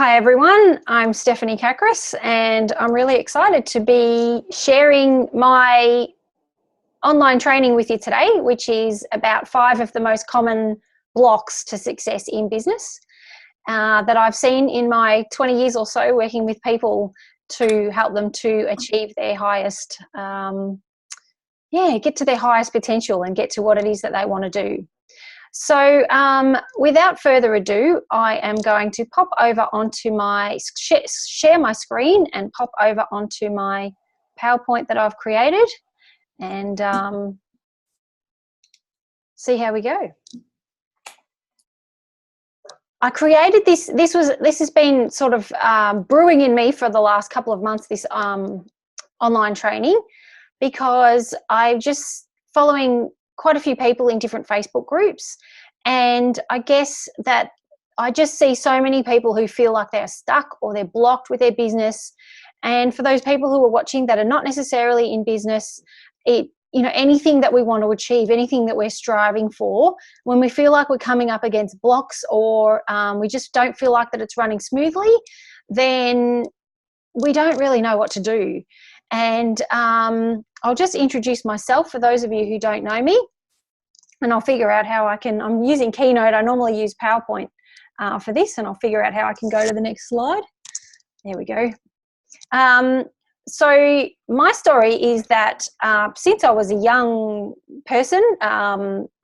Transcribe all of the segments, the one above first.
Hi everyone, I'm Stephanie Kakris and I'm really excited to be sharing my online training with you today, which is about 5 of the most common blocks to success in business that I've seen in my 20 years or so working with people to help them to achieve their highest, get to their highest potential and get to what it is that they want to do. So without further ado, I am going to pop over onto my, share my screen and pop over onto my PowerPoint that I've created and see how we go. I created this, this has been sort of brewing in me for the last couple of months, this online training, because I'm just following quite a few people in different Facebook groups, and I guess that I just see so many people who feel like they're stuck or they're blocked with their business. And for those people who are watching that are not necessarily in business, anything that we want to achieve, anything that we're striving for, when we feel like we're coming up against blocks or we just don't feel like that it's running smoothly, then we don't really know what to do. And I'll just introduce myself for those of you who don't know me, and I'll figure out how I'm using Keynote. I normally use PowerPoint for this, and I'll figure out how I can go to the next slide. There we go. So my story is that since I was a young person,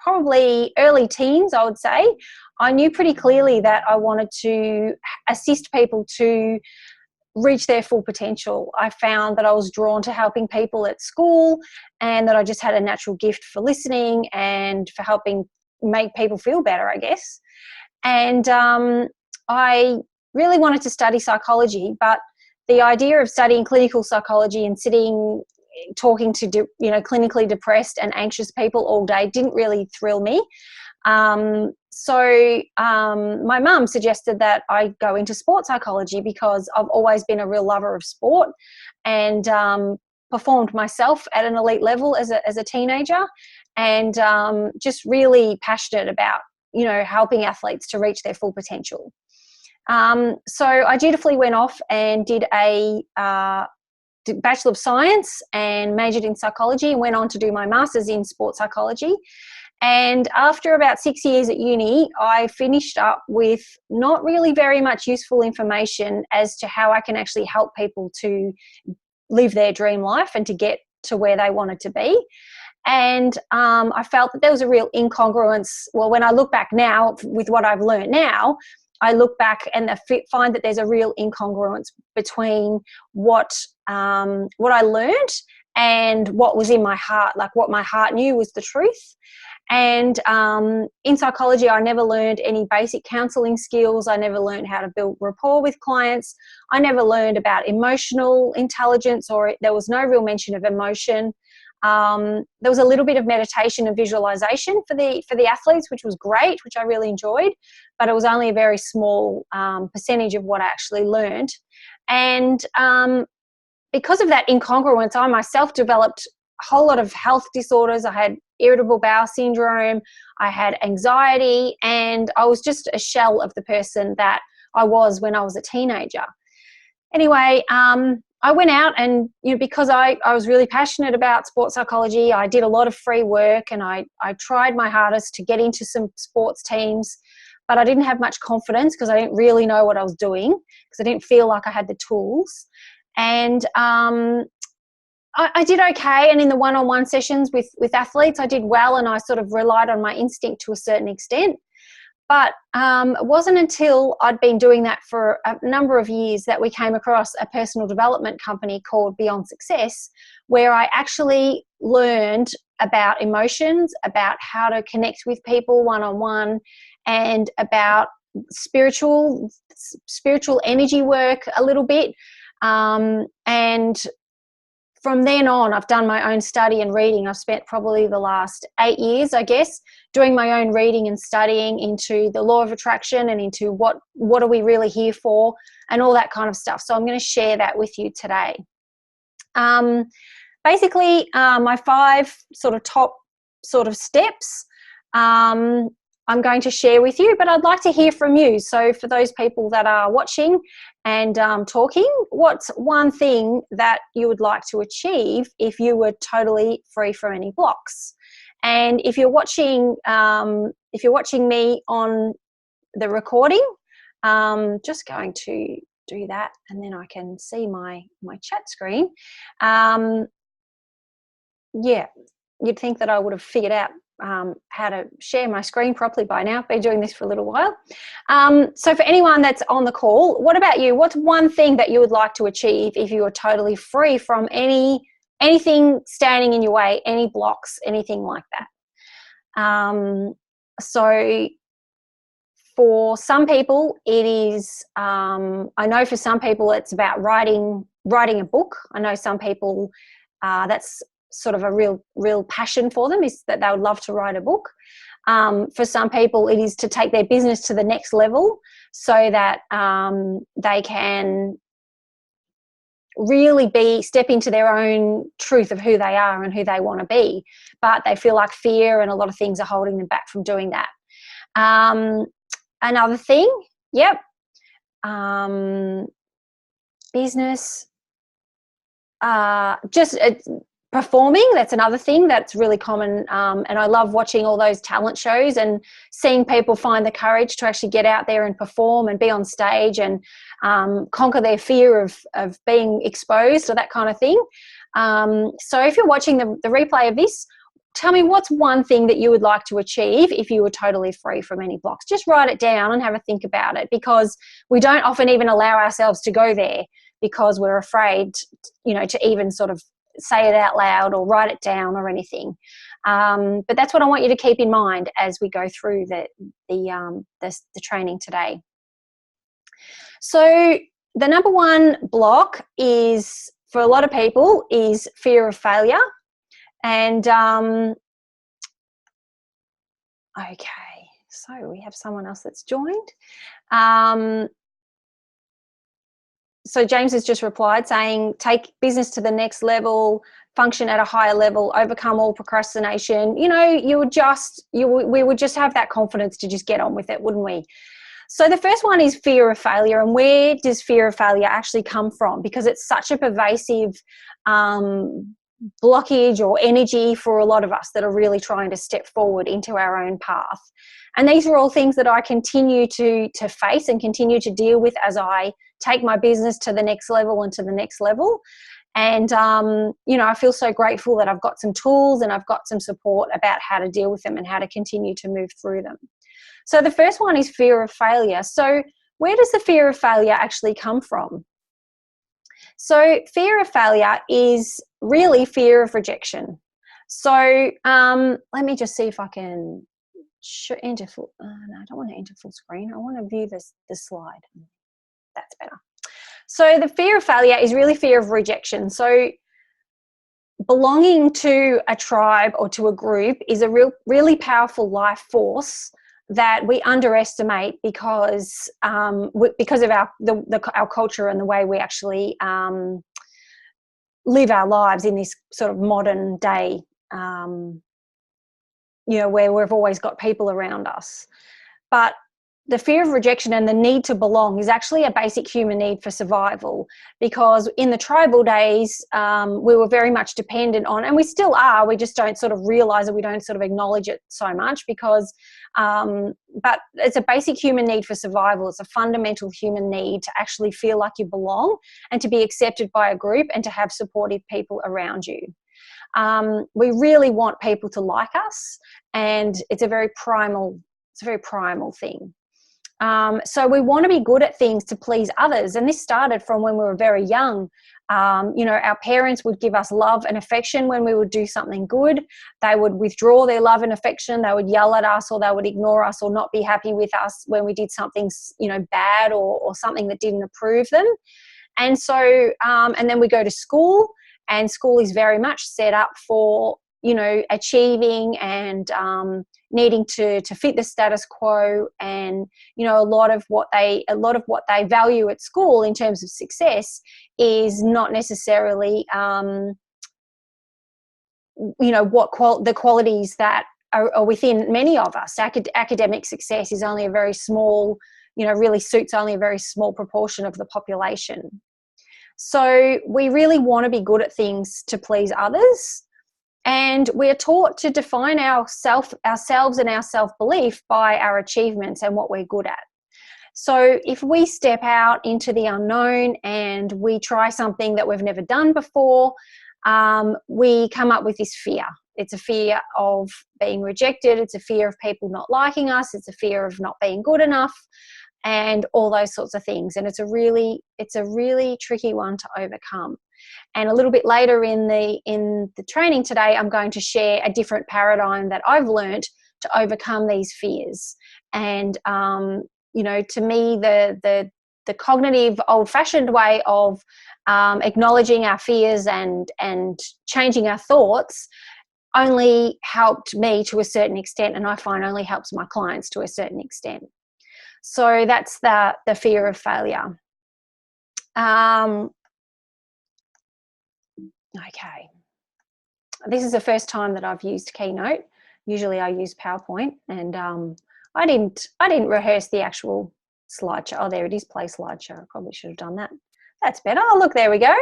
probably early teens, I would say, I knew pretty clearly that I wanted to assist people to reach their full potential. I found that I was drawn to helping people at school, and that I just had a natural gift for listening and for helping make people feel better, I guess. And I really wanted to study psychology, but the idea of studying clinical psychology and talking to clinically depressed and anxious people all day didn't really thrill me. So my mum suggested that I go into sports psychology, because I've always been a real lover of sport and performed myself at an elite level as a teenager, and just really passionate about helping athletes to reach their full potential. So I dutifully went off and did a Bachelor of Science and majored in psychology, and went on to do my master's in sports psychology. And after about 6 years at uni, I finished up with not really very much useful information as to how I can actually help people to live their dream life and to get to where they wanted to be. And I felt that there was a real incongruence. Well, when I look back now with what I've learned now, I look back and find that there's a real incongruence between what I learned and what was in my heart, like what my heart knew was the truth. And in psychology, I never learned any basic counselling skills. I never learned how to build rapport with clients. I never learned about emotional intelligence, or there was no real mention of emotion. There was a little bit of meditation and visualization for the athletes, which was great, which I really enjoyed, but it was only a very small percentage of what I actually learned. And because of that incongruence, I myself developed a whole lot of health disorders. I had irritable bowel syndrome, I had anxiety, and I was just a shell of the person that I was when I was a teenager. Anyway, I went out and, because I was really passionate about sports psychology, I did a lot of free work, and I tried my hardest to get into some sports teams, but I didn't have much confidence because I didn't really know what I was doing, because I didn't feel like I had the tools. And I did okay, and in the one-on-one sessions with athletes, I did well, and I sort of relied on my instinct to a certain extent. But it wasn't until I'd been doing that for a number of years that we came across a personal development company called Beyond Success, where I actually learned about emotions, about how to connect with people one-on-one, and about spiritual energy work a little bit. And from then on, I've done my own study and reading. I've spent probably the last 8 years, I guess, doing my own reading and studying into the law of attraction and into what are we really here for and all that kind of stuff. So I'm going to share that with you today. Basically, my 5 sort of top sort of steps. I'm going to share with you, but I'd like to hear from you. So for those people that are watching and talking, what's one thing that you would like to achieve if you were totally free from any blocks? And if you're watching me on the recording, just going to do that, and then I can see my chat screen. Yeah, you'd think that I would have figured out how to share my screen properly by now. I've been doing this for a little while. So for anyone that's on the call, what about you? What's one thing that you would like to achieve if you were totally free from anything standing in your way, any blocks, anything like that? So for some people, it is, I know for some people it's about writing a book. I know some people that's sort of a real passion for them, is that they would love to write a book. For some people, it is to take their business to the next level so that they can really step into their own truth of who they are and who they want to be, but they feel like fear and a lot of things are holding them back from doing that. Another thing, business, performing, that's another thing that's really common, and I love watching all those talent shows and seeing people find the courage to actually get out there and perform and be on stage and conquer their fear of being exposed or that kind of thing. So if you're watching the replay of this, tell me what's one thing that you would like to achieve if you were totally free from any blocks. Just write it down and have a think about it, because we don't often even allow ourselves to go there because we're afraid, to even sort of say it out loud or write it down or anything. But that's what I want you to keep in mind as we go through the training today. So the number one block is, for a lot of people, is fear of failure. And okay, so we have someone else that's joined. So James has just replied saying, take business to the next level, function at a higher level, overcome all procrastination. We would just have that confidence to just get on with it, wouldn't we? So the first one is fear of failure. And where does fear of failure actually come from? Because it's such a pervasive blockage or energy for a lot of us that are really trying to step forward into our own path. And these are all things that I continue to face and continue to deal with as I take my business to the next level and to the next level. And, I feel so grateful that I've got some tools and I've got some support about how to deal with them and how to continue to move through them. So the first one is fear of failure. So where does the fear of failure actually come from? So fear of failure is really fear of rejection. So let me just see if I can enter full. No, I don't want to enter full screen. I want to view this slide. That's better. So the fear of failure is really fear of rejection. So belonging to a tribe or to a group is a really powerful life force that we underestimate because of our culture and the way we actually live our lives in this sort of modern day, where we've always got people around us. But the fear of rejection and the need to belong is actually a basic human need for survival, because in the tribal days, we were very much dependent on, and we still are, we just don't sort of realize it, we don't sort of acknowledge it so much because, but it's a basic human need for survival. It's a fundamental human need to actually feel like you belong and to be accepted by a group and to have supportive people around you. We really want people to like us, and it's a very primal thing. So we want to be good at things to please others. And this started from when we were very young. Our parents would give us love and affection when we would do something good. They would withdraw their love and affection. They would yell at us, or they would ignore us, or not be happy with us when we did something, bad or something that didn't approve them. And so, and then we go to school, and school is very much set up for, achieving and needing to fit the status quo. And a lot of what they value at school in terms of success is not necessarily the qualities that are within many of us. Academic success is only a very small, really suits only a very small proportion of the population. So we really want to be good at things to please others. And we're taught to define ourselves and our self-belief by our achievements and what we're good at. So if we step out into the unknown and we try something that we've never done before, we come up with this fear. It's a fear of being rejected. It's a fear of people not liking us. It's a fear of not being good enough, and all those sorts of things. And it's a really tricky one to overcome. And a little bit later in the training today, I'm going to share a different paradigm that I've learned to overcome these fears. And to me, the cognitive, old-fashioned way of acknowledging our fears and changing our thoughts only helped me to a certain extent, and I find only helps my clients to a certain extent. So that's the fear of failure. Okay. This is the first time that I've used Keynote. Usually I use PowerPoint, and I didn't rehearse the actual slideshow. Oh, there it is, play slideshow. I probably should have done that. That's better. Oh, look, there we go.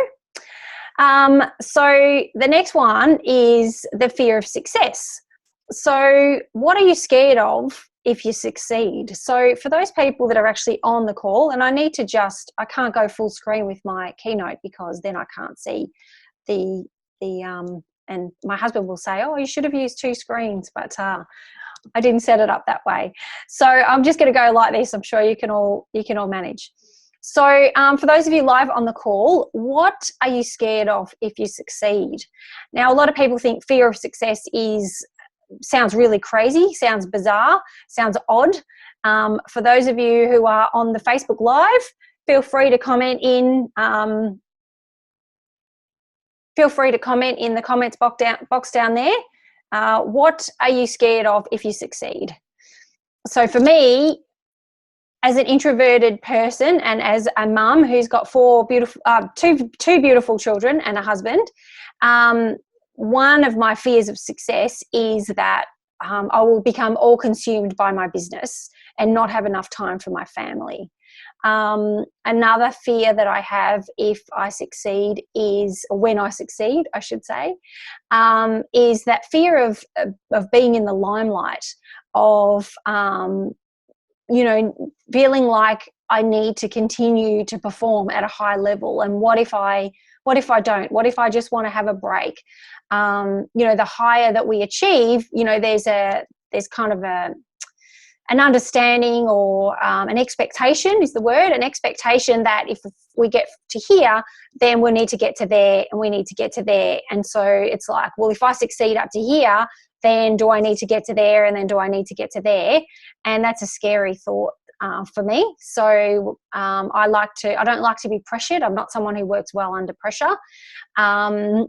So the next one is the fear of success. So what are you scared of if you succeed? So for those people that are actually on the call, and I can't go full screen with my Keynote because then I can't see and my husband will say, oh, you should have used 2 screens, but I didn't set it up that way. So I'm just going to go like this. I'm sure you can all manage. So for those of you live on the call, what are you scared of if you succeed? Now, a lot of people think fear of success sounds really crazy, sounds bizarre, sounds odd. For those of you who are on the Facebook Live, feel free to comment in the comments box down there. What are you scared of if you succeed? So for me, as an introverted person and as a mum who's got two beautiful children and a husband, one of my fears of success is that I will become all consumed by my business and not have enough time for my family. Another fear that I have if I succeed when I succeed, I should say, is that fear of being in the limelight, of feeling like I need to continue to perform at a high level. And what if I don't? What if I just want to have a break? The higher that we achieve, there's kind of an understanding or an expectation is the word, an expectation that if we get to here, then we need to get to there and we need to get to there. And so it's like, well, if I succeed up to here, then do I need to get to there, and then do I need to get to there? And that's a scary thought for me. So I don't like to be pressured. I'm not someone who works well under pressure. I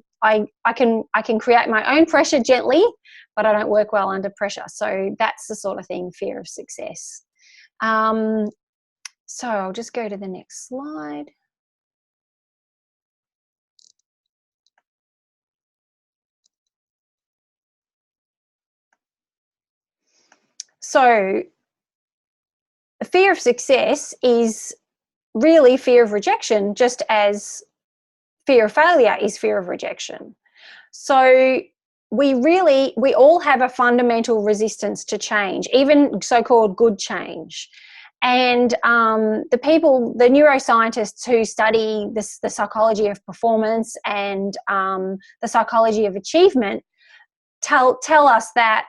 can create my own pressure gently, but I don't work well under pressure. So that's the sort of thing, fear of success. So I'll just go to the next slide. So the fear of success is really fear of rejection, just as fear of failure is fear of rejection. So we all have a fundamental resistance to change, even so-called good change. And the neuroscientists who study the psychology of performance and the psychology of achievement tell us that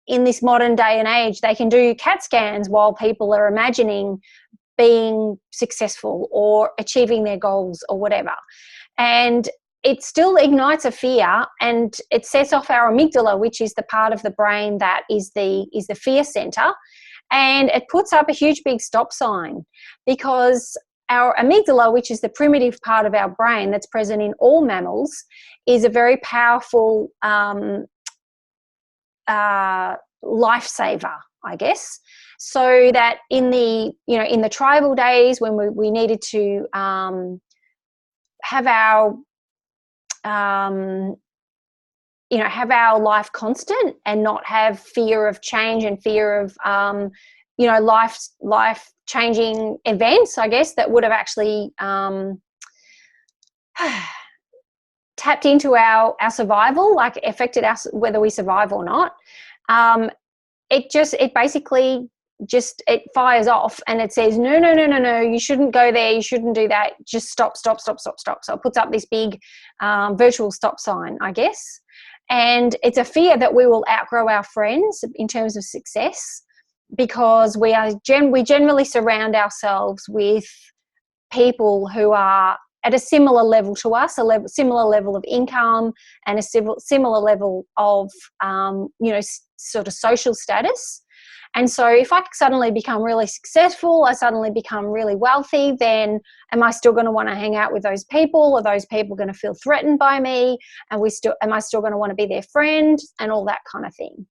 in this modern day and age, they can do CAT scans while people are imagining being successful or achieving their goals or whatever. And it still ignites a fear, and it sets off our amygdala, which is the part of the brain that is the fear center. And it puts up a huge big stop sign, because our amygdala, which is the primitive part of our brain that's present in all mammals, is a very powerful lifesaver, I guess. So that in the tribal days when we needed to have our have our life constant and not have fear of change and fear of, life changing events, I guess, that would have actually tapped into our survival, like affected us whether we survive or not. It basically it fires off and it says, no, you shouldn't go there, you shouldn't do that, just stop. So it puts up this big virtual stop sign, I guess. And it's a fear that we will outgrow our friends in terms of success, because we generally surround ourselves with people who are at a similar level to us, similar level of income and a similar level of, sort of social status. And so if I suddenly become really successful, I suddenly become really wealthy, then am I still going to want to hang out with those people? Are those people going to feel threatened by me? And am I still going to want to be their friend and all that kind of thing?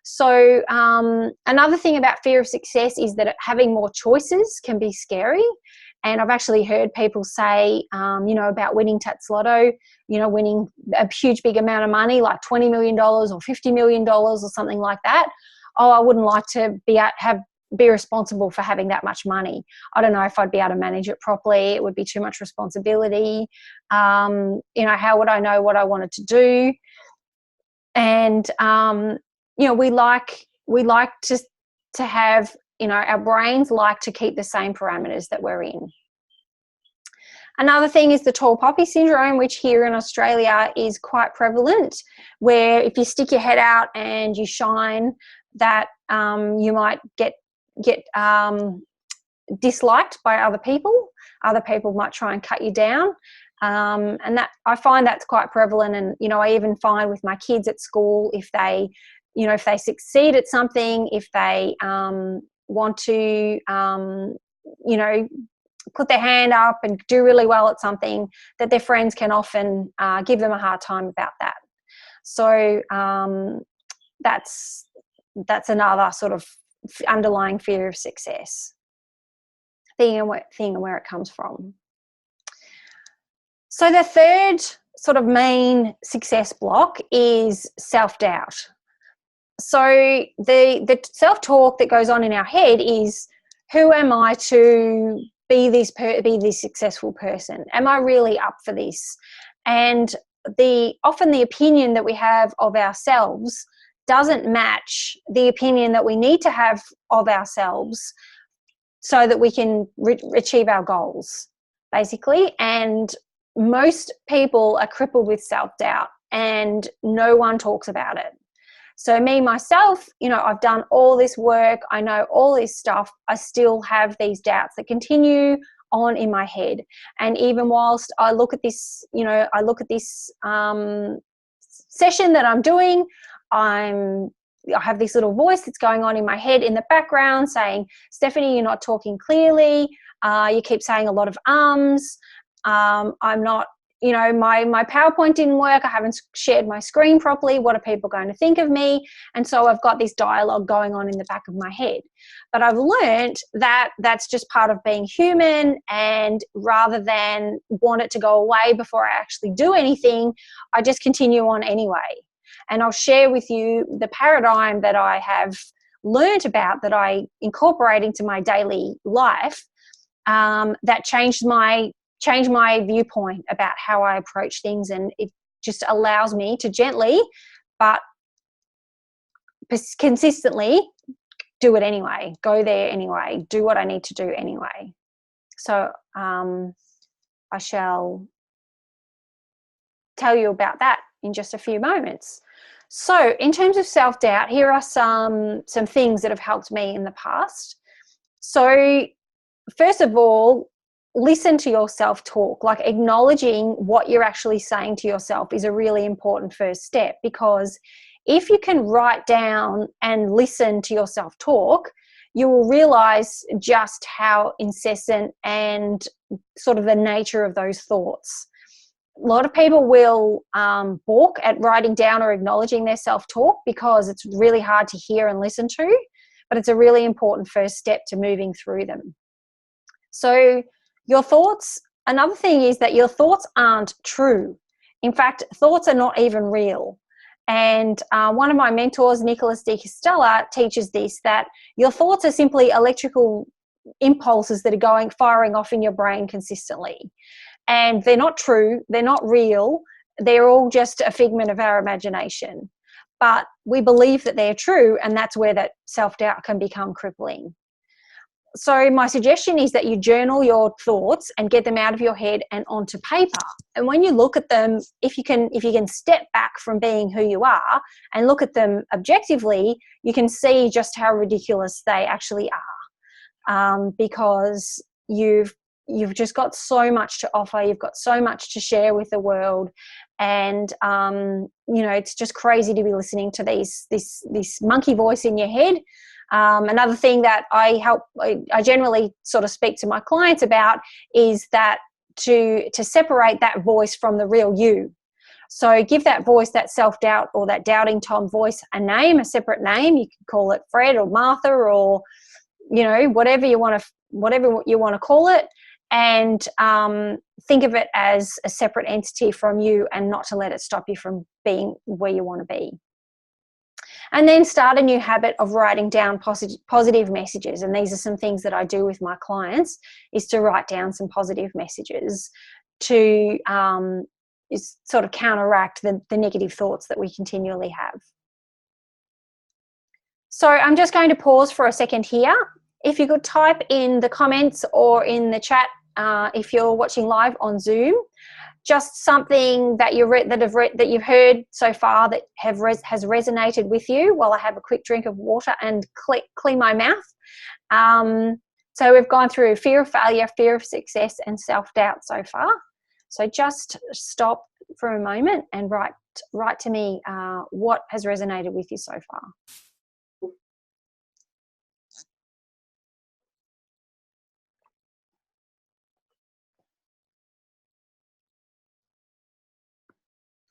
So another thing about fear of success is that having more choices can be scary. And I've actually heard people say, about winning Tats Lotto, winning a huge big amount of money, like $20 million or $50 million or something like that. Oh, I wouldn't like to be responsible for having that much money. I don't know if I'd be able to manage it properly. It would be too much responsibility. How would I know what I wanted to do? And we like to have, our brains like to keep the same parameters that we're in. Another thing is the tall poppy syndrome, which here in Australia is quite prevalent, where if you stick your head out and you shine, that you might get disliked by other people. Other people might try and cut you down. And that I find that's quite prevalent. And, I even find with my kids at school, if they succeed at something, if they want to, put their hand up and do really well at something, that their friends can often give them a hard time about that. So that's another sort of underlying fear of success, thing and where it comes from. So the third sort of main success block is self-doubt. So the self-talk that goes on in our head is, who am I to be this successful person? Am I really up for this? And often the opinion that we have of ourselves doesn't match the opinion that we need to have of ourselves so that we can achieve our goals, basically. And most people are crippled with self-doubt and no one talks about it. So me, myself, I've done all this work. I know all this stuff. I still have these doubts that continue on in my head. And even whilst I look at this, session that I'm doing, I have this little voice that's going on in my head in the background saying, Stephanie, you're not talking clearly. You keep saying a lot of ums. I'm not, my PowerPoint didn't work. I haven't shared my screen properly. What are people going to think of me? And so I've got this dialogue going on in the back of my head. But I've learned that that's just part of being human, and rather than want it to go away before I actually do anything, I just continue on anyway. And I'll share with you the paradigm that I have learned about, that I incorporate into my daily life, that changed my viewpoint about how I approach things. And it just allows me to gently but consistently do it anyway, go there anyway, do what I need to do anyway. So I shall tell you about that in just a few moments. So in terms of self-doubt, here are some things that have helped me in the past. So first of all, listen to your self-talk. Like, acknowledging what you're actually saying to yourself is a really important first step, because if you can write down and listen to your self-talk, you will realize just how incessant and sort of the nature of those thoughts. A lot of people will balk at writing down or acknowledging their self-talk because it's really hard to hear and listen to, but it's a really important first step to moving through them. So your thoughts, another thing is that your thoughts aren't true. In fact, thoughts are not even real. And one of my mentors, Nicholas D. Costella, teaches this, that your thoughts are simply electrical impulses that are firing off in your brain consistently. And they're not true, they're not real, they're all just a figment of our imagination. But we believe that they're true, and that's where that self-doubt can become crippling. So my suggestion is that you journal your thoughts and get them out of your head and onto paper. And when you look at them, if you can step back from being who you are and look at them objectively, you can see just how ridiculous they actually are, because you've just got so much to offer. You've got so much to share with the world, and it's just crazy to be listening to this monkey voice in your head. Another thing that I generally sort of speak to my clients about is that to separate that voice from the real you. So give that voice, that self-doubt or that doubting Tom voice, a name, a separate name. You can call it Fred or Martha or, whatever you want to call it. And think of it as a separate entity from you, and not to let it stop you from being where you want to be. And then start a new habit of writing down positive messages. And these are some things that I do with my clients, is to write down some positive messages to sort of counteract the negative thoughts that we continually have. So I'm just going to pause for a second here. If you could type in the comments or in the chat, if you're watching live on Zoom, just something that that you've heard so far that has resonated with you, while I have a quick drink of water and clean my mouth. So we've gone through fear of failure, fear of success, and self-doubt so far. So just stop for a moment and write to me what has resonated with you so far.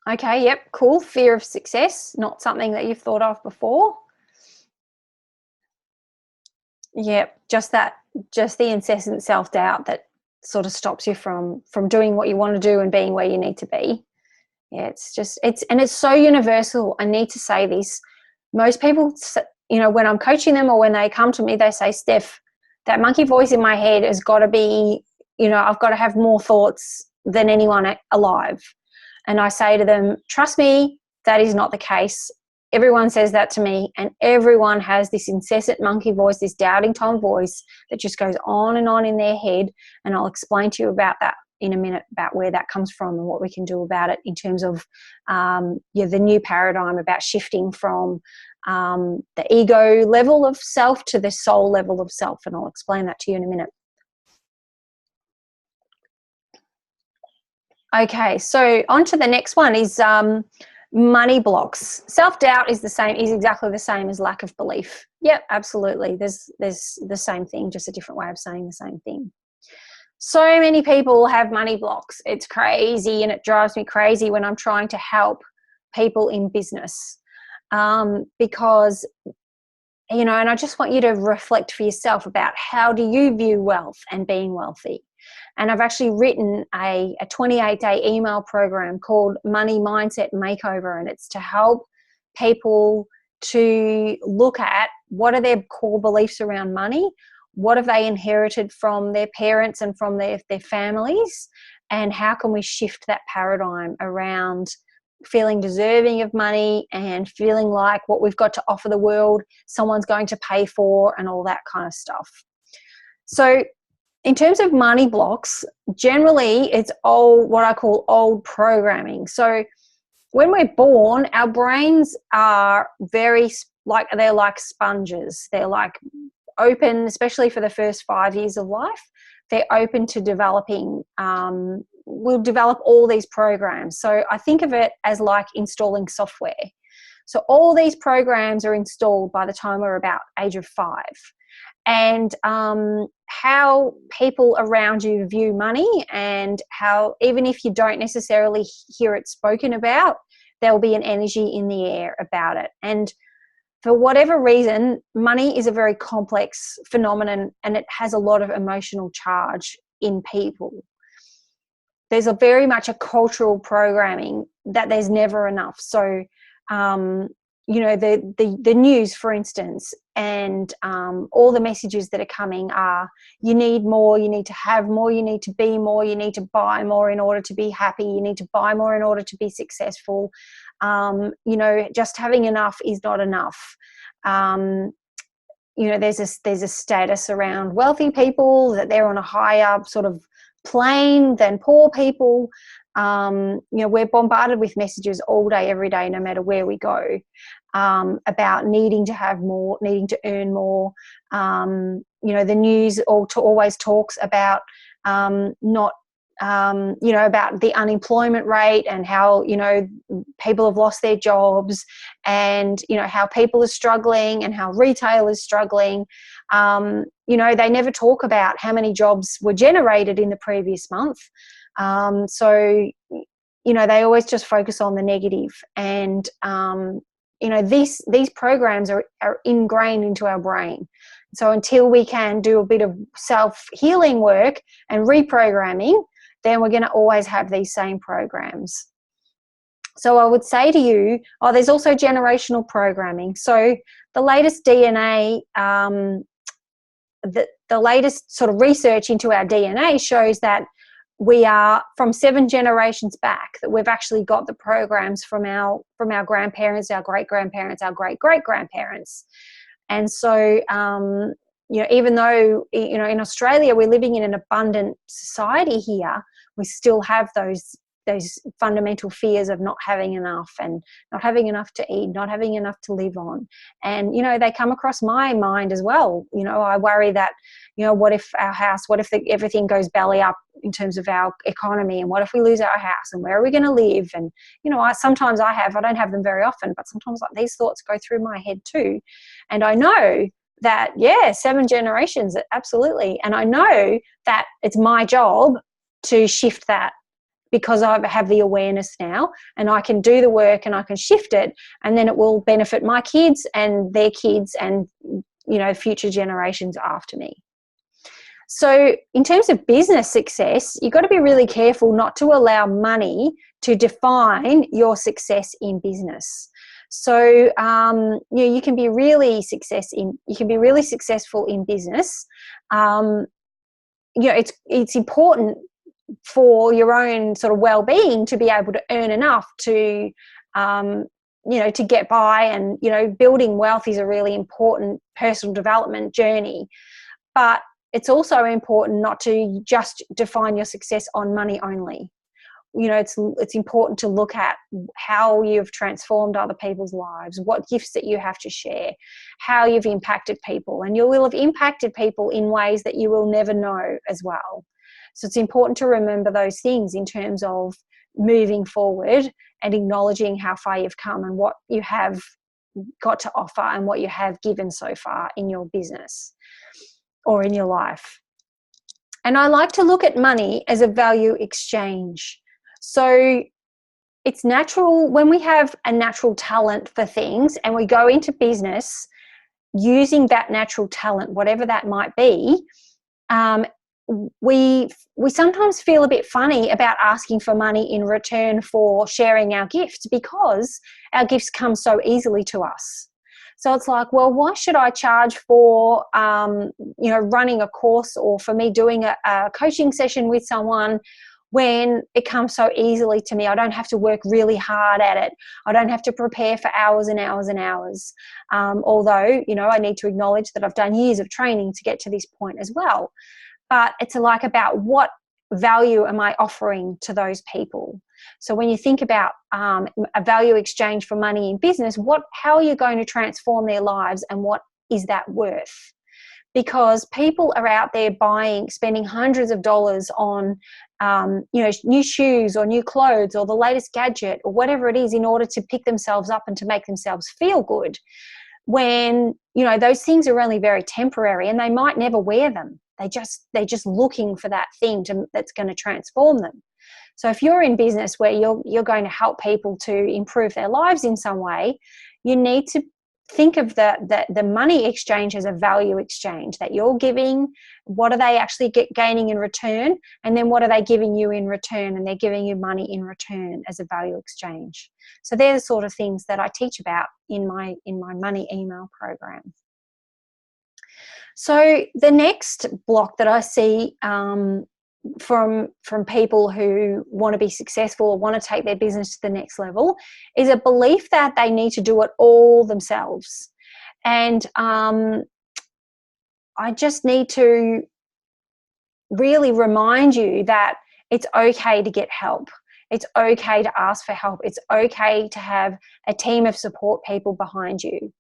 Okay, yep, cool. Fear of success, not something that you've thought of before. Yep, just the incessant self-doubt that sort of stops you from doing what you want to do and being where you need to be. Yeah, it's so universal. I need to say this. Most people, when I'm coaching them or when they come to me, they say, Steph, that monkey voice in my head has got to be, I've got to have more thoughts than anyone alive. And I say to them, trust me, that is not the case. Everyone says that to me, and everyone has this incessant monkey voice, this doubting Tom voice that just goes on and on in their head. And I'll explain to you about that in a minute, about where that comes from and what we can do about it in terms of the new paradigm about shifting from the ego level of self to the soul level of self. And I'll explain that to you in a minute. Okay, so on to the next one is money blocks. Self-doubt is exactly the same as lack of belief. Yep, absolutely. There's the same thing, just a different way of saying the same thing. So many people have money blocks. It's crazy, and it drives me crazy when I'm trying to help people in business, because, and I just want you to reflect for yourself about how do you view wealth and being wealthy. And I've actually written a 28-day email program called Money Mindset Makeover, and it's to help people to look at what are their core beliefs around money, what have they inherited from their parents and from their families, and how can we shift that paradigm around feeling deserving of money and feeling like what we've got to offer the world, someone's going to pay for, and all that kind of stuff. So in terms of money blocks, generally it's what I call old programming. So when we're born, our brains are they're like sponges. They're like open, especially for the first 5 years of life. They're open to developing, we'll develop all these programs. So I think of it as like installing software. So all these programs are installed by the time we're about age of 5. And how people around you view money, and how, even if you don't necessarily hear it spoken about, there'll be an energy in the air about it. And for whatever reason, money is a very complex phenomenon, and it has a lot of emotional charge in people. There's very much a cultural programming that there's never enough. So the news, for instance, and all the messages that are coming are, you need more, you need to have more, you need to be more, you need to buy more in order to be happy, you need to buy more in order to be successful. Just having enough is not enough. There's a status around wealthy people, that they're on a higher sort of plane than poor people. We're bombarded with messages all day, every day, no matter where we go, about needing to have more, needing to earn more. The news always talks about not about the unemployment rate, and how, people have lost their jobs, and, how people are struggling, and how retail is struggling. They never talk about how many jobs were generated in the previous month. They always just focus on the negative. And, these programs are ingrained into our brain. So until we can do a bit of self-healing work and reprogramming, then we're going to always have these same programs. So I would say to you, there's also generational programming. So the latest DNA, the latest sort of research into our DNA shows that we are from 7 generations back, that we've actually got the programs from our grandparents, our great-grandparents, our great-great-grandparents. And so, even though, in Australia we're living in an abundant society here, we still have those fundamental fears of not having enough, and not having enough to eat, not having enough to live on. And, they come across my mind as well. I worry that, what if everything goes belly up in terms of our economy, and what if we lose our house, and where are we going to live? And, I don't have them very often, but sometimes these thoughts go through my head too. And I know that, 7 generations, absolutely. And I know that it's my job to shift that, because I have the awareness now, and I can do the work, and I can shift it, and then it will benefit my kids and their kids, and, future generations after me. So in terms of business success, you've got to be really careful not to allow money to define your success in business. So you can be really successful in business. It's important for your own sort of well-being to be able to earn enough to to get by. And building wealth is a really important personal development journey, but it's also important not to just define your success on money only. It's important to look at how you've transformed other people's lives, what gifts that you have to share, how you've impacted people, and you will have impacted people in ways that you will never know as well. So it's important to remember those things in terms of moving forward and acknowledging how far you've come and what you have got to offer and what you have given so far in your business or in your life. And I like to look at money as a value exchange. So it's natural when we have a natural talent for things and we go into business using that natural talent, whatever that might be, we sometimes feel a bit funny about asking for money in return for sharing our gifts, because our gifts come so easily to us. So it's like, well, why should I charge for, running a course, or for me doing a coaching session with someone, when it comes so easily to me? I don't have to work really hard at it. I don't have to prepare for hours and hours and hours. Although, I need to acknowledge that I've done years of training to get to this point as well. But it's like about what value am I offering to those people? So when you think about a value exchange for money in business, how are you going to transform their lives, and what is that worth? Because people are out there spending hundreds of dollars on, new shoes or new clothes or the latest gadget or whatever it is, in order to pick themselves up and to make themselves feel good, when, those things are only very temporary and they might never wear them. They're just looking for that thing that's going to transform them. So if you're in business where you're going to help people to improve their lives in some way, you need to think of the money exchange as a value exchange, that you're giving. What are they actually gaining in return? And then what are they giving you in return? And they're giving you money in return as a value exchange. So they're the sort of things that I teach about in my money email program. So the next block that I see from people who want to be successful or want to take their business to the next level is a belief that they need to do it all themselves. And I just need to really remind you that it's okay to get help. It's okay to ask for help. It's okay to have a team of support people behind you.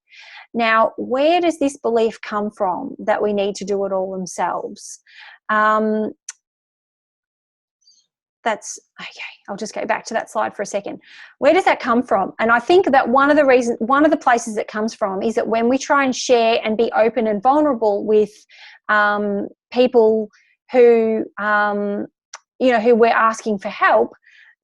Now, where does this belief come from that we need to do it all themselves? That's okay. I'll just go back to that slide for a second. Where does that come from? And I think that one of the places it comes from is that when we try and share and be open and vulnerable with people who, who we're asking for help,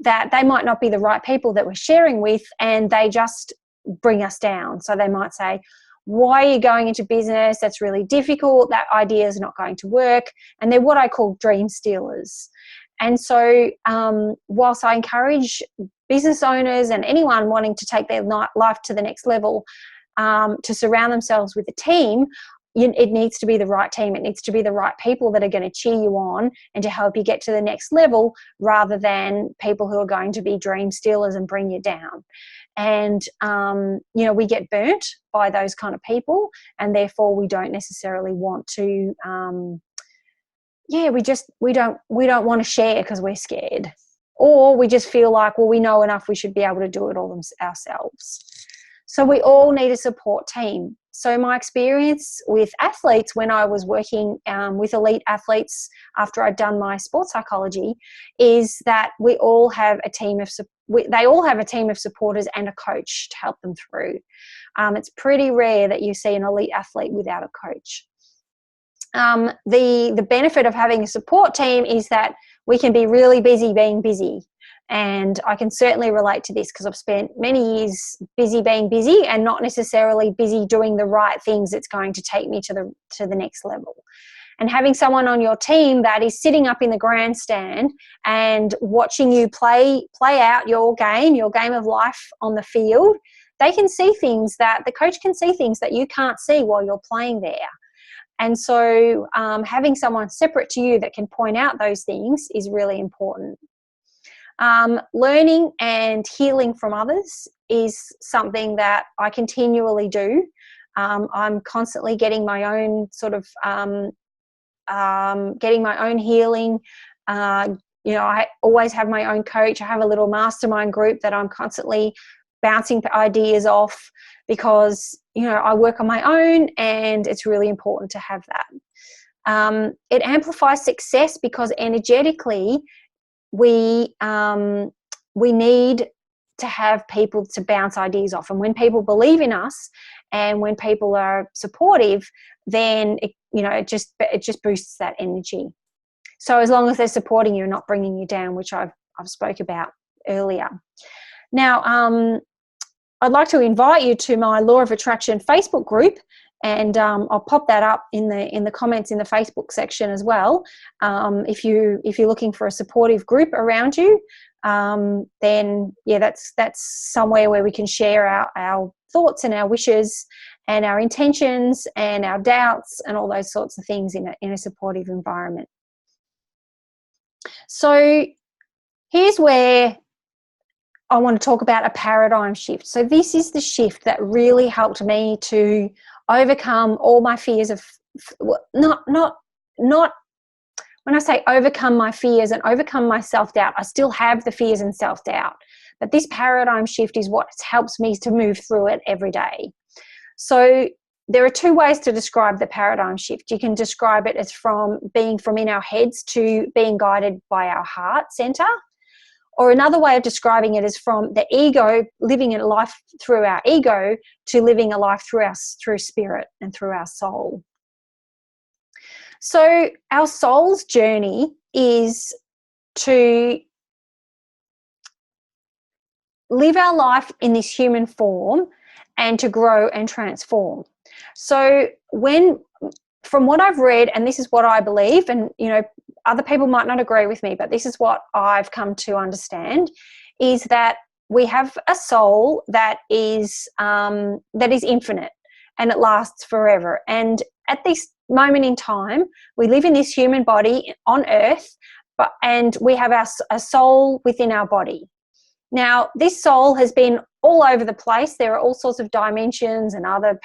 that they might not be the right people that we're sharing with, and they just bring us down. So they might say, why are you going into business? That's really difficult. That idea is not going to work. And they're what I call dream stealers. And so whilst I encourage business owners and anyone wanting to take their life to the next level to surround themselves with a team, it needs to be the right team. It needs to be the right people that are going to cheer you on and to help you get to the next level, rather than people who are going to be dream stealers and bring you down. And, we get burnt by those kind of people, and therefore we don't necessarily want to, we don't want to share because we're scared, or we just feel like, well, we know enough, we should be able to do it all ourselves. So we all need a support team. So my experience with athletes when I was working with elite athletes after I'd done my sports psychology is that we all have a team of they all have a team of supporters and a coach to help them through. It's pretty rare that you see an elite athlete without a coach. The benefit of having a support team is that we can be really busy being busy. And I can certainly relate to this because I've spent many years busy being busy and not necessarily busy doing the right things that's going to take me to the next level. And having someone on your team that is sitting up in the grandstand and watching you play out your game of life on the field, they can see things that the coach can see things that you can't see while you're playing there. And so having someone separate to you that can point out those things is really important. Learning and healing from others is something that I continually do. I'm constantly getting my own sort of getting my own healing. I always have my own coach. I have a little mastermind group that I'm constantly bouncing ideas off because, I work on my own, and it's really important to have that. It amplifies success because energetically we need to have people to bounce ideas off. And when people believe in us and when people are supportive, then it just boosts that energy. So as long as they're supporting you and not bringing you down, which I've spoke about earlier. Now, I'd like to invite you to my Law of Attraction Facebook group, and I'll pop that up in the comments in the Facebook section as well. If you're looking for a supportive group around you, then that's somewhere where we can share our thoughts and our wishes and our intentions and our doubts and all those sorts of things in a supportive environment. So here's where I want to talk about a paradigm shift. So this is the shift that really helped me to overcome all my fears of not when I say overcome my fears and overcome my self-doubt, I still have the fears and self-doubt. But this paradigm shift is what helps me to move through it every day. So there are two ways to describe the paradigm shift. You can describe it as from being from in our heads to being guided by our heart center. Or another way of describing it is from the ego, living a life through our ego, to living a life through spirit and through our soul. So our soul's journey is to live our life in this human form and to grow and transform. So from what I've read, and this is what I believe, and other people might not agree with me, but this is what I've come to understand, is that we have a soul that is infinite and it lasts forever. And at this moment in time, we live in this human body on earth, and we have a soul within our body. Now, this soul has been all over the place. There are all sorts of dimensions and other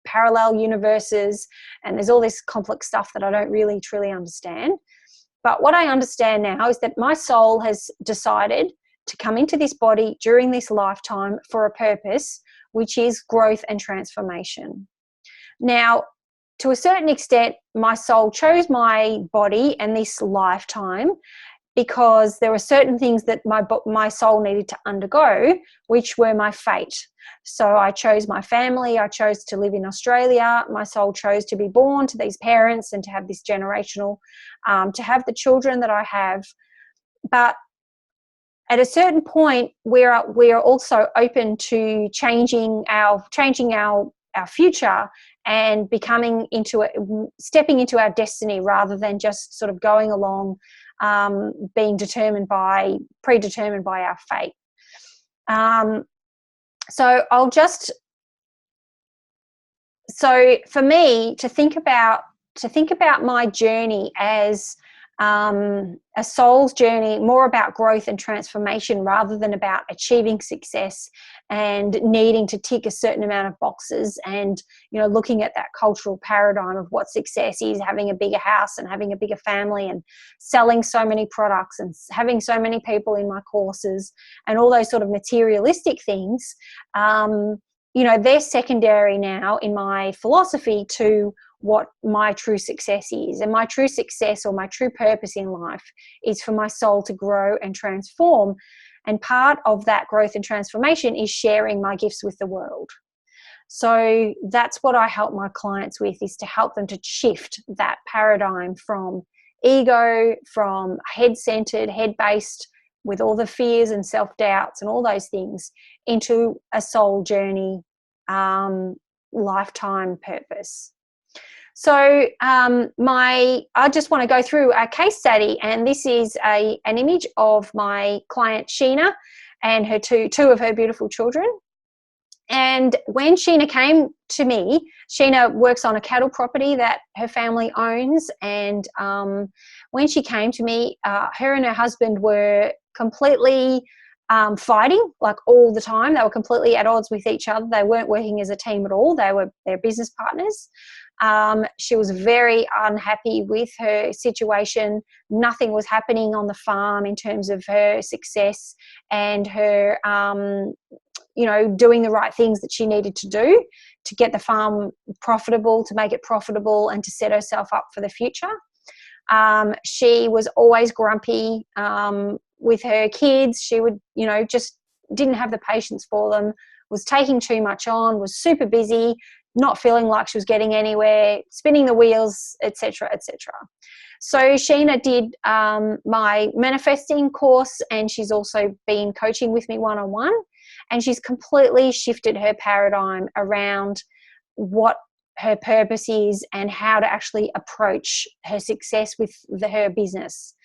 parallel universes, and there's all this complex stuff that I don't really truly understand. But what I understand now is that my soul has decided to come into this body during this lifetime for a purpose, which is growth and transformation. Now, to a certain extent, my soul chose my body and this lifetime because there were certain things that my soul needed to undergo, which were my fate. So I chose my family. I chose to live in Australia. My soul chose to be born to these parents and to have this generational, to have the children that I have. But at a certain point, we are also open to changing our future and stepping into our destiny, rather than just sort of going along, being predetermined by our fate. So for me to think about my journey as a soul's journey, more about growth and transformation rather than about achieving success and needing to tick a certain amount of boxes, and looking at that cultural paradigm of what success is, having a bigger house and having a bigger family and selling so many products and having so many people in my courses and all those sort of materialistic things. They're secondary now in my philosophy to what my true success is. And my true success, or my true purpose in life, is for my soul to grow and transform. And part of that growth and transformation is sharing my gifts with the world. So that's what I help my clients with, is to help them to shift that paradigm from ego, from head-centered, head-based, with all the fears and self-doubts and all those things, into a soul journey, lifetime purpose. So I just want to go through a case study, and this is an image of my client Sheena and her two of her beautiful children. And when Sheena came to me, Sheena works on a cattle property that her family owns, and when she came to me, her and her husband were completely fighting, like all the time. They were completely at odds with each other. They weren't working as a team at all. They're business partners. She was very unhappy with her situation. Nothing was happening on the farm in terms of her success and her, doing the right things that she needed to do to get the farm profitable, to make it profitable, and to set herself up for the future. She was always grumpy with her kids. She would, just didn't have the patience for them, was taking too much on, was super busy, not feeling like she was getting anywhere, spinning the wheels, etc., etc. So Sheena did my manifesting course, and she's also been coaching with me one-on-one, and she's completely shifted her paradigm around what her purpose is and how to actually approach her success with her business.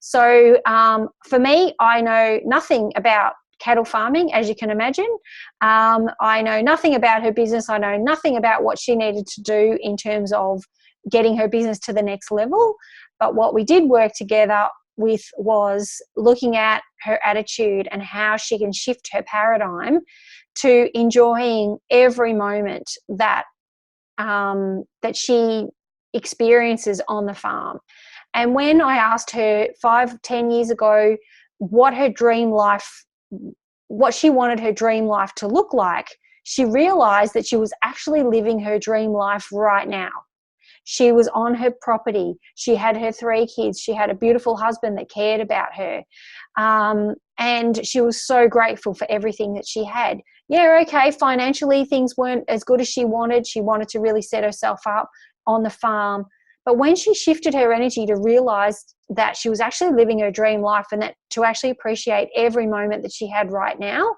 So for me, I know nothing about cattle farming, as you can imagine. I know nothing about her business. I know nothing about what she needed to do in terms of getting her business to the next level. But what we did work together with was looking at her attitude and how she can shift her paradigm to enjoying every moment that that she experiences on the farm. And when I asked her 5-10 years ago what she wanted her dream life to look like, she realized that she was actually living her dream life right now. She was on her property. She had her 3 kids. She had a beautiful husband that cared about her. And she was so grateful for everything that she had. Yeah, okay, financially things weren't as good as she wanted. She wanted to really set herself up on the farm. But when she shifted her energy to realize that she was actually living her dream life, and that to actually appreciate every moment that she had right now,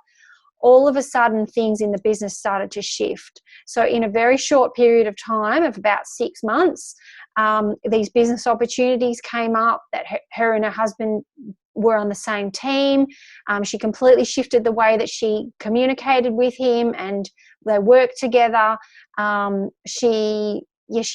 all of a sudden things in the business started to shift. So in a very short period of time of about 6 months, these business opportunities came up that her and her husband were on the same team. She completely shifted the way that she communicated with him, and they worked together. She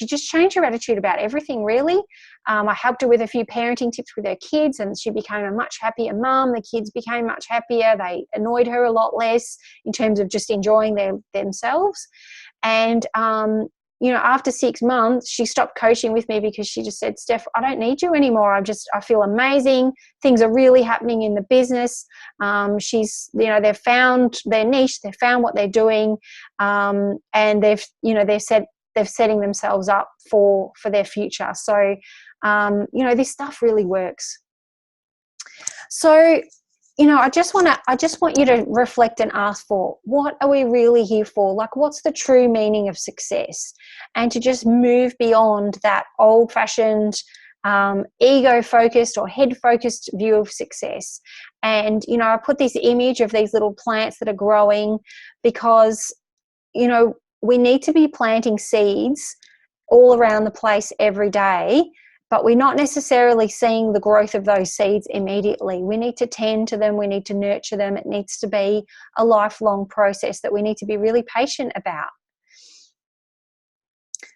just changed her attitude about everything, really. I helped her with a few parenting tips with her kids, and she became a much happier mum. The kids became much happier. They annoyed her a lot less in terms of just enjoying themselves. And, after 6 months, she stopped coaching with me because she just said, Steph, I don't need you anymore. I feel amazing. Things are really happening in the business. They've found their niche. They've found what they're doing. And they're setting themselves up for their future. So, this stuff really works. So, I just want you to reflect and ask for, what are we really here for? Like, what's the true meaning of success? And to just move beyond that old-fashioned, ego-focused or head-focused view of success. And, I put this image of these little plants that are growing because, we need to be planting seeds all around the place every day, but we're not necessarily seeing the growth of those seeds immediately. We need to tend to them. We need to nurture them. It needs to be a lifelong process that we need to be really patient about.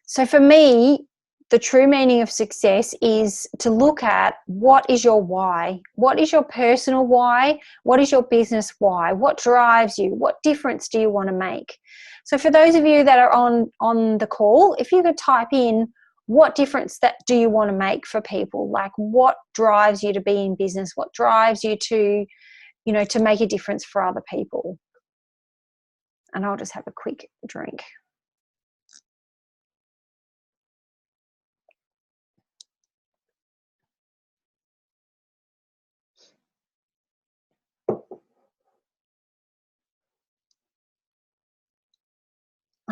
So for me, the true meaning of success is to look at, what is your why? What is your personal why? What is your business why? What drives you? What difference do you want to make? So for those of you that are on the call, if you could type in, what difference that do you want to make for people? Like, what drives you to be in business? What drives you to make a difference for other people? And I'll just have a quick drink.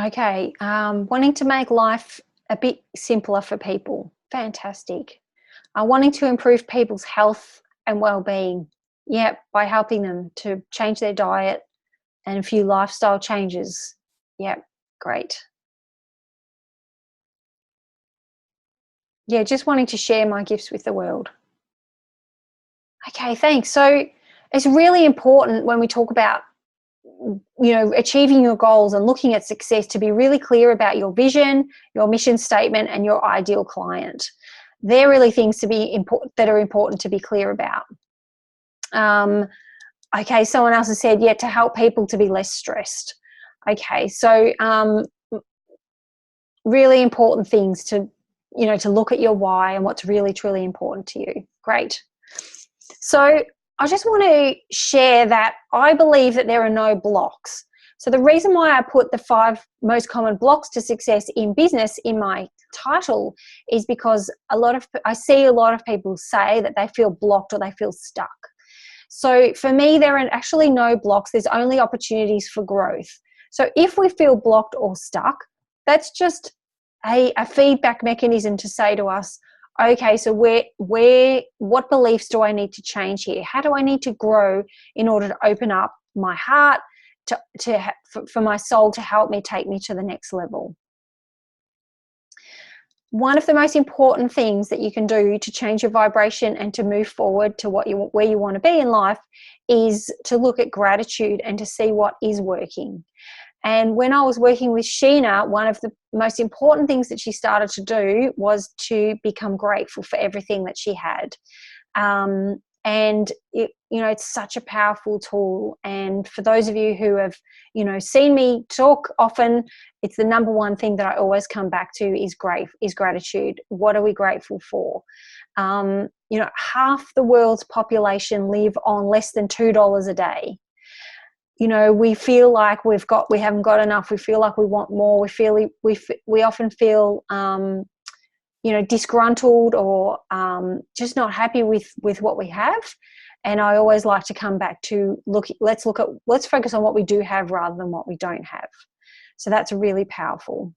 Okay, wanting to make life a bit simpler for people. Fantastic. Wanting to improve people's health and well-being. Yep, by helping them to change their diet and a few lifestyle changes. Yep, great. Yeah, just wanting to share my gifts with the world. Okay, thanks. So it's really important when we talk about achieving your goals and looking at success to be really clear about your vision, your mission statement, and your ideal client. They're really things that are important to be clear about. Okay, someone else has said, to help people to be less stressed. Okay, so really important things to look at your why and what's really, truly important to you. Great. So I just want to share that I believe that there are no blocks. So the reason why I put the 5 most common blocks to success in business in my title is because I see a lot of people say that they feel blocked or they feel stuck. So for me, there are actually no blocks. There's only opportunities for growth. So if we feel blocked or stuck, that's just a feedback mechanism to say to us, okay, so what beliefs do I need to change here? How do I need to grow in order to open up my heart for my soul to help me take me to the next level? One of the most important things that you can do to change your vibration and to move forward to where you want to be in life is to look at gratitude and to see what is working. And when I was working with Sheena, one of the most important things that she started to do was to become grateful for everything that she had. And it's such a powerful tool. And for those of you who have, seen me talk often, it's the number one thing that I always come back to is gratitude. What are we grateful for? Half the world's population live on less than $2 a day. We feel like we haven't got enough. We feel like we want more. We often feel, disgruntled or just not happy with what we have. And I always like to come back to let's focus on what we do have rather than what we don't have. So that's really powerful.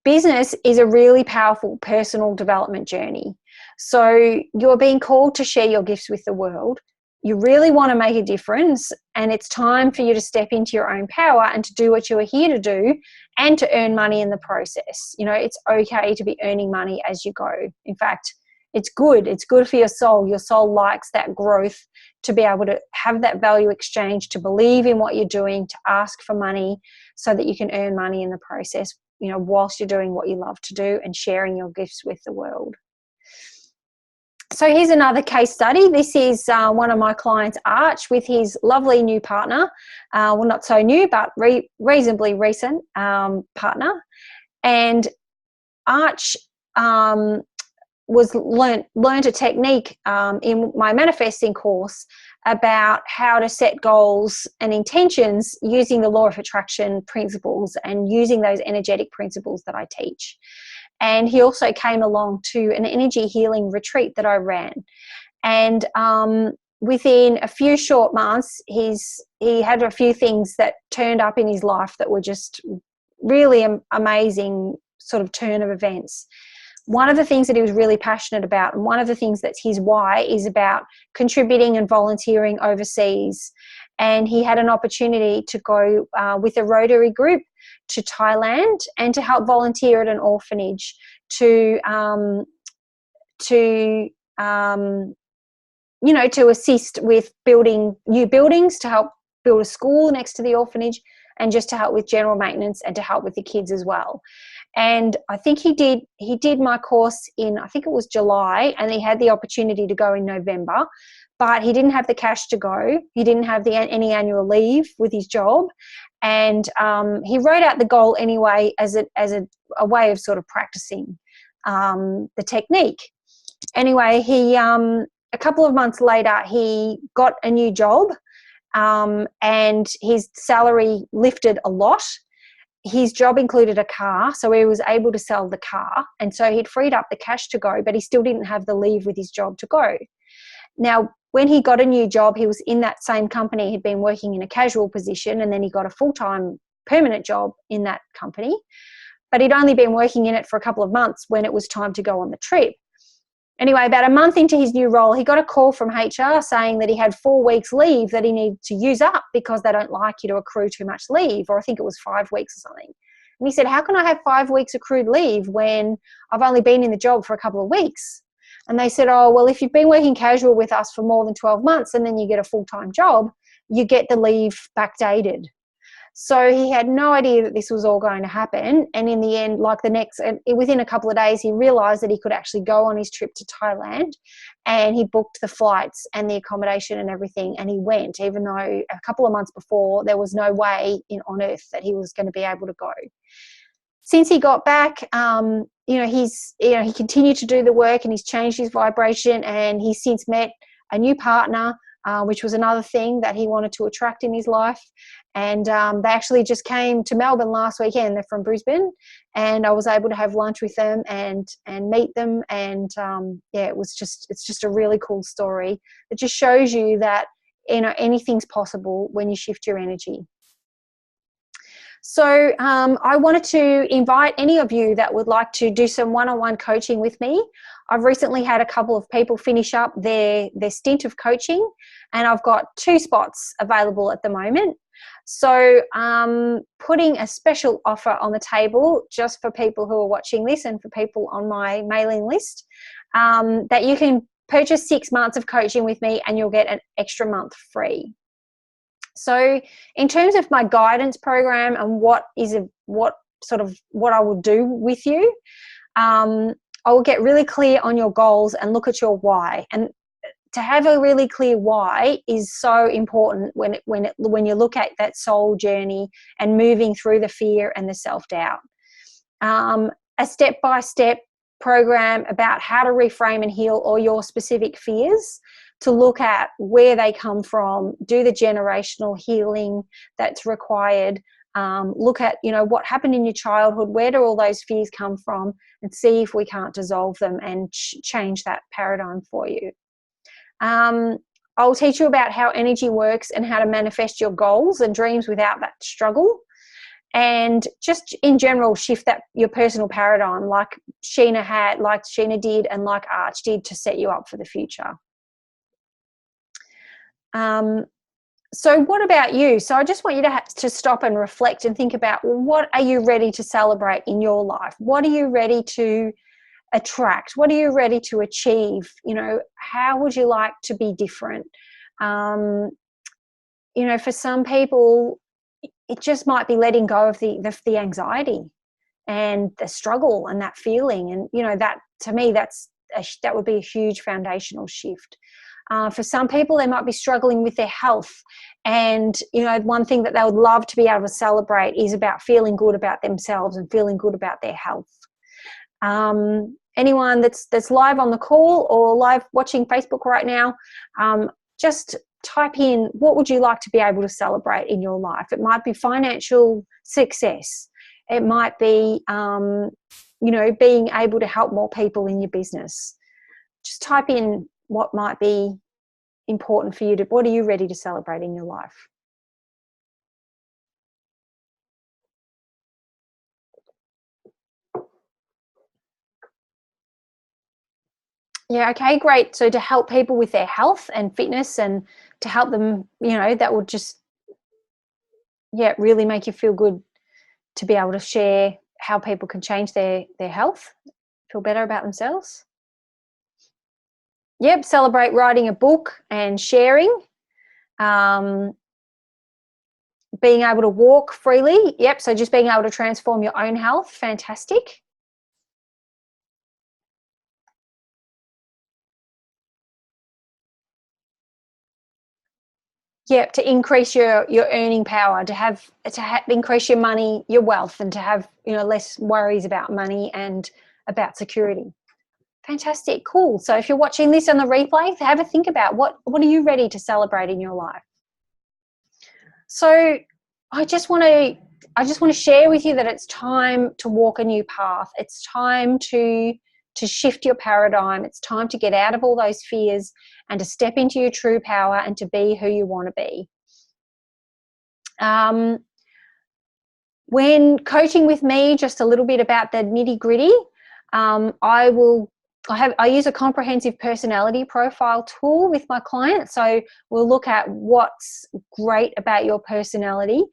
Business is a really powerful personal development journey. So you're being called to share your gifts with the world. You really want to make a difference, and it's time for you to step into your own power and to do what you are here to do and to earn money in the process. You know, it's okay to be earning money as you go. In fact, it's good. It's good for your soul. Your soul likes that growth, to be able to have that value exchange, to believe in what you're doing, to ask for money so that you can earn money in the process, you know, whilst you're doing what you love to do and sharing your gifts with the world. So here's another case study. This is one of my clients, Arch, with his lovely new partner. Well, not so new, but reasonably recent partner. And Arch learned a technique in my manifesting course about how to set goals and intentions using the law of attraction principles and using those energetic principles that I teach. And he also came along to an energy healing retreat that I ran. And within a few short months, he had a few things that turned up in his life that were just really amazing sort of turn of events. One of the things that he was really passionate about, and one of the things that's his why, is about contributing and volunteering overseas. And he had an opportunity to go with a Rotary group to Thailand and to help volunteer at an orphanage to assist with building new buildings, to help build a school next to the orphanage, and just to help with general maintenance and to help with the kids as well. And I think he did my course in, I think it was July, and he had the opportunity to go in November, but he didn't have the cash to go. He didn't have any annual leave with his job. And he wrote out the goal anyway as a way of sort of practicing the technique. Anyway, he a couple of months later, he got a new job, and his salary lifted a lot. His job included a car, so he was able to sell the car. And so he'd freed up the cash to go, but he still didn't have the leave with his job to go. Now, when he got a new job, he was in that same company. He'd been working in a casual position, and then he got a full-time permanent job in that company. But he'd only been working in it for a couple of months when it was time to go on the trip. Anyway, about a month into his new role, he got a call from HR saying that he had 4 weeks leave that he needed to use up because they don't like you to accrue too much leave, or I think it was 5 weeks or something. And he said, how can I have 5 weeks accrued leave when I've only been in the job for a couple of weeks? And they said, oh, well, if you've been working casual with us for more than 12 months and then you get a full-time job, you get the leave backdated. So he had no idea that this was all going to happen. And in the end, within a couple of days, he realised that he could actually go on his trip to Thailand, and he booked the flights and the accommodation and everything. And he went, even though a couple of months before, there was no way on earth that he was going to be able to go. Since he got back, he continued to do the work, and he's changed his vibration, and he's since met a new partner, which was another thing that he wanted to attract in his life. And they actually just came to Melbourne last weekend. They're from Brisbane, and I was able to have lunch with them and meet them. And it's just a really cool story. It just shows you that anything's possible when you shift your energy. So I wanted to invite any of you that would like to do some one-on-one coaching with me. I've recently had a couple of people finish up their stint of coaching, and I've got 2 spots available at the moment. So putting a special offer on the table just for people who are watching this and for people on my mailing list, that you can purchase 6 months of coaching with me and you'll get an extra month free. So in terms of my guidance program and what I will do with you, I will get really clear on your goals and look at your why. And to have a really clear why is so important when you look at that soul journey and moving through the fear and the self-doubt. A step-by-step program about how to reframe and heal all your specific fears, to look at where they come from, do the generational healing that's required, look at, what happened in your childhood, where do all those fears come from, and see if we can't dissolve them and change that paradigm for you. I'll teach you about how energy works and how to manifest your goals and dreams without that struggle. and just in general shift that your personal paradigm, like Sheena did, and like Arch did, to set you up for the future. So what about you? So I just want you to stop and reflect and think about, well, what are you ready to celebrate in your life? What are you ready to attract? What are you ready to achieve? You know, how would you like to be different? You know, for some people, it just might be letting go of the anxiety and the struggle and that feeling. And, you know, that to me, that would be a huge foundational shift. For some people, they might be struggling with their health. And, you know, one thing that they would love to be able to celebrate is about feeling good about themselves and feeling good about their health. Anyone that's live on the call or live watching Facebook right now, just type in, what would you like to be able to celebrate in your life? It might be financial success. It might be, you know, being able to help more people in your business. Just type in what might be important for you what are you ready to celebrate in your life? Yeah, okay, great. So to help people with their health and fitness, and to help them, you know, that will just, yeah, really make you feel good to be able to share how people can change their health, feel better about themselves. Yep, celebrate writing a book and sharing. Being able to walk freely. Yep, so just being able to transform your own health. Fantastic. Yep, to increase your earning power, to increase your money, your wealth, and to have, you know, less worries about money and about security. Fantastic, cool. So if you're watching this on the replay, have a think about what are you ready to celebrate in your life. So I just want to share with you that it's time to walk a new path. It's time to shift your paradigm. It's time to get out of all those fears and to step into your true power and to be who you want to be. When coaching with me, just a little bit about the nitty-gritty, I use a comprehensive personality profile tool with my clients. So we'll look at what's great about your personality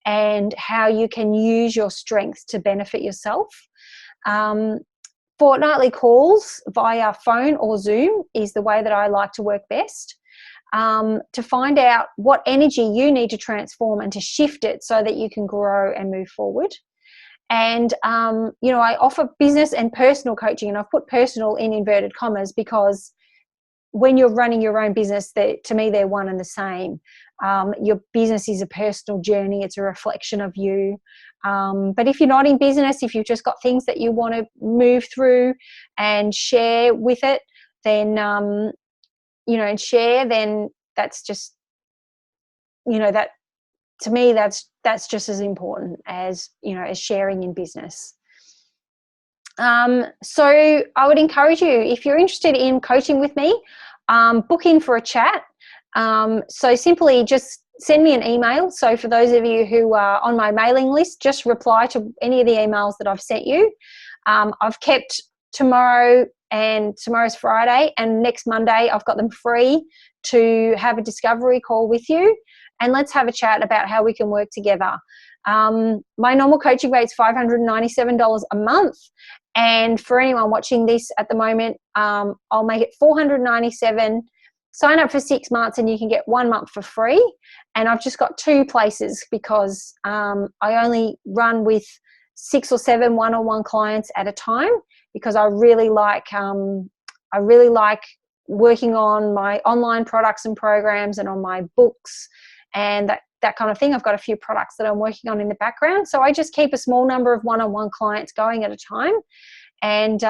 and how you can use your strengths to benefit yourself. Fortnightly calls via phone or Zoom is the way that I like to work best, to find out what energy you need to transform and to shift it so that you can grow and move forward. And, you know, I offer business and personal coaching, and I've put personal in inverted commas because when you're running your own business, to me, they're one and the same. Your business is a personal journey. It's a reflection of you. But if you're not in business, if you've just got things that you want to move through and share with it, then, you know, and share, then that's just, you know, that to me, that's just as important as, you know, as sharing in business. So I would encourage you, if you're interested in coaching with me, book in for a chat. So simply just send me an email. So for those of you who are on my mailing list, just reply to any of the emails that I've sent you. I've kept tomorrow, and tomorrow's Friday, and next Monday I've got them free to have a discovery call with you, and let's have a chat about how we can work together. My normal coaching rate is $597 a month, and for anyone watching this at the moment, I'll make it $497. Sign up for 6 months and you can get 1 month for free. And I've just got 2 places because I only run with 6 or 7 one-on-one clients at a time, because I really like working on my online products and programs and on my books and that kind of thing. I've got a few products that I'm working on in the background. So I just keep a small number of one-on-one clients going at a time. And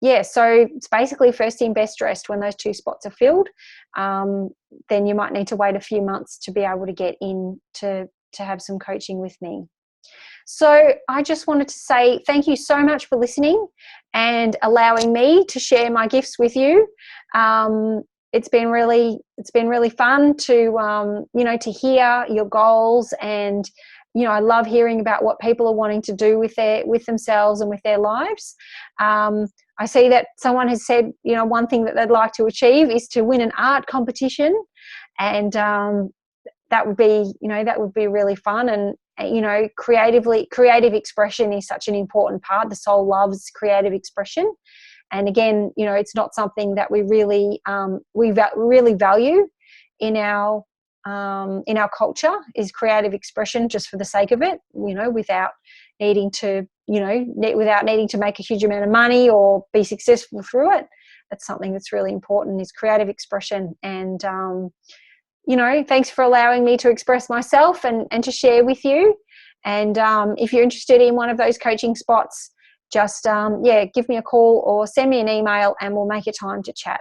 yeah, so it's basically first in, best dressed. When those 2 spots are filled, then you might need to wait a few months to be able to get in to have some coaching with me. So I just wanted to say thank you so much for listening and allowing me to share my gifts with you. It's been really fun to, you know, to hear your goals and you know, I love hearing about what people are wanting to do with themselves and with their lives. I see that someone has said, you know, one thing that they'd like to achieve is to win an art competition, and that would be, you know, that would be really fun. And you know, creative expression is such an important part. The soul loves creative expression, and again, you know, it's not something that we really really value in our culture, is creative expression just for the sake of it, you know, without needing to, you know, without needing to make a huge amount of money or be successful through it. That's something that's really important, is creative expression. And you know, thanks for allowing me to express myself and to share with you. And if you're interested in one of those coaching spots, just give me a call or send me an email and we'll make a time to chat.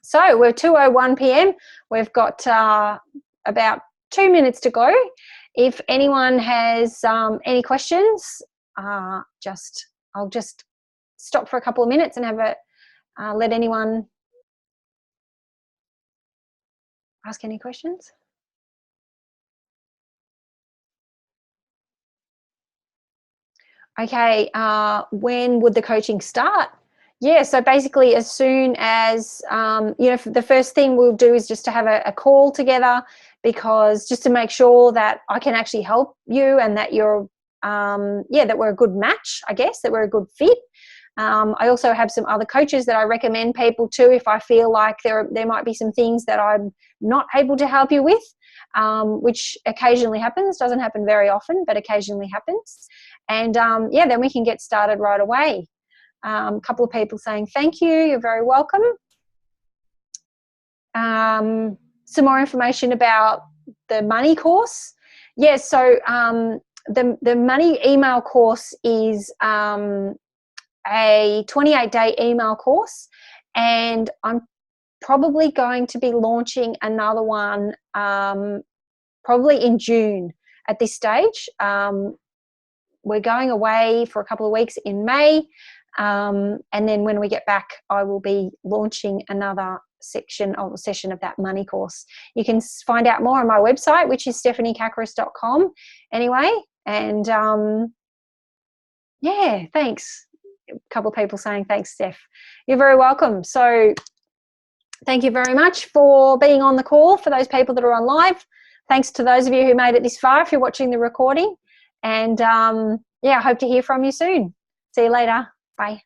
So we're 2:01 p.m. We've got about 2 minutes to go. If anyone has any questions, I'll just stop for a couple of minutes and have let anyone ask any questions. Okay, when would the coaching start? Yeah, so basically as soon as, you know, the first thing we'll do is just to have a call together, because just to make sure that I can actually help you and that you're, that we're a good match, I guess, that we're a good fit. I also have some other coaches that I recommend people to if I feel like there might be some things that I'm not able to help you with, which occasionally happens. Doesn't happen very often, but occasionally happens. And then we can get started right away. A couple of people saying thank you, you're very welcome. Some more information about the money course. Yes, so the money email course is a 28-day email course, and I'm probably going to be launching another one probably in June at this stage. We're going away for a couple of weeks in May, and then when we get back, I will be launching another session of that money course. You can find out more on my website, which is stephaniekakris.com anyway. And thanks. A couple of people saying thanks, Steph. You're very welcome. So thank you very much for being on the call. For those people that are on live, thanks to those of you who made it this far, if you're watching the recording. And I hope to hear from you soon. See you later. Bye.